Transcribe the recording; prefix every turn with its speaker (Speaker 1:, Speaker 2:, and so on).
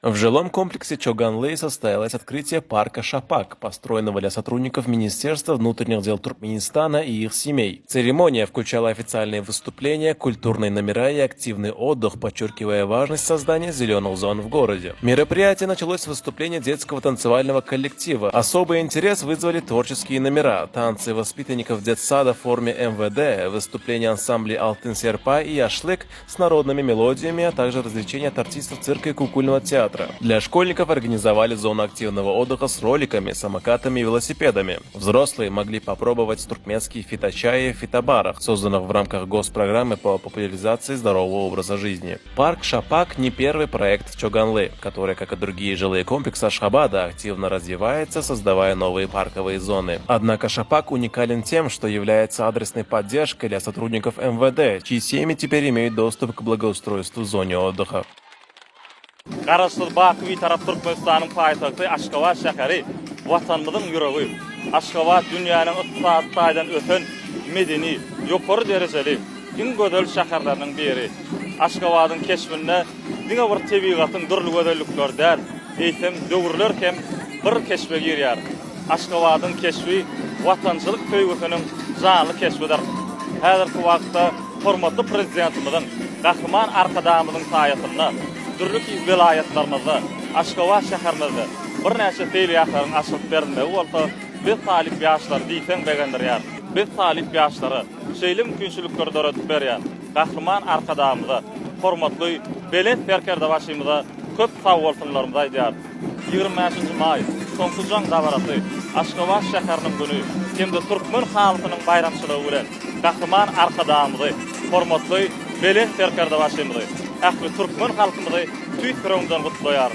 Speaker 1: В жилом комплексе Чоганлы состоялось открытие парка «Шапак», построенного для сотрудников Министерства внутренних дел Туркменистана и их семей. Церемония включала официальные выступления, культурные номера и активный отдых, подчеркивая важность создания зеленых зон в городе. Мероприятие началось с выступления детского танцевального коллектива. Особый интерес вызвали творческие номера, танцы воспитанников детсада в форме МВД, выступления ансамблей «Алтын Серпа» и «Ашлык» с народными мелодиями, а также развлечения от артистов цирка и кукольного театра. Для школьников организовали зону активного отдыха с роликами, самокатами и велосипедами. Взрослые могли попробовать туркменские фиточаи в фитобарах, созданных в рамках госпрограммы по популяризации здорового образа жизни. Парк «Шапак» не первый проект в Чоганлы, который, как и другие жилые комплексы Ашхабада, активно развивается, создавая новые парковые зоны. Однако «Шапак» уникален тем, что является адресной поддержкой для сотрудников МВД, чьи семьи теперь имеют доступ к благоустройству в зоне отдыха.
Speaker 2: Qarasız Bakı taraf Türkmenistan'ın payitahtı Aşgabat şəhəri, vatanımızın yüreği. Aşgabat dünyanın iqtisaddan ötən medeni, yuqarı dərəcəli, ən gözəl şəhərlərinin biri. Aşgabatın keşfində diňe bir təbiatın dürlü gözəlliklərdən, eýsem döwürler hem bir keşfe girýär. Aşgabatın keşfi vatançylyk töýgüsiniň janly keşfidir. Häzirki wagtda hormatly prezidentimizin, gahryman arkadamyzyň saýasynda Türk vilayetlerimizde, Aşgabat şäherimizde bir näçe feýliýatlaryň açyp bermegi bolsa, biz talip ýaşlar diýsen begendirýär. Biz talip ýaşlary şeýle mümkinçilikler döredip berýär. Gahryman arkadamyza, hormatly Belet Berkerde başymyza köp sag bolsunlarymyz aýdýar. 25 may Soňkujan dabarasy Aşgabat şäheriniň güni hemde türkmen halkynyň bayramçylygy bilen gahryman arkadamyzy, hormatly Belet Berkerde başymyzy Türkmen halkymyzy tüýt ýerden gutlaýar.